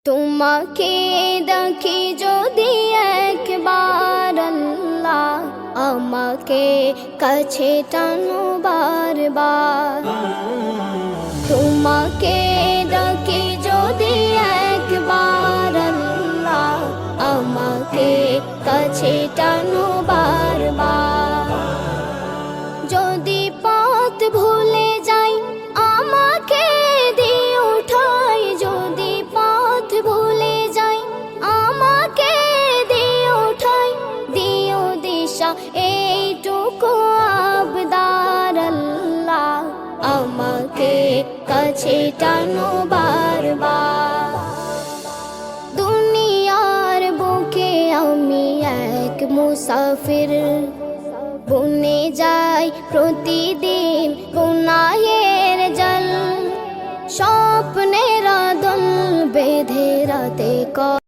তোমাকে দেখি যদি একবার আল্লাহ, আমাকে কাছে টানো বারবার। তোমাকে দেখি যদি একবার আল্লাহ, আমাকে কাছে টানো বারবার। যদি পথ ভুলে যাই আমাকে দিও ঠাই, যদি পথ ভুলে যাই আমাকে দিও ঠাই, দিও দিশা এইটুকু আবদার আল্লাহ, আমাকে কাছে টানো বারবার। দুনিয়ার বুকে আমি এক মুসাফির, বনে যাই প্রতিদিন গুনাহের জল, স্বপ্নের দল বেঁধে রাতে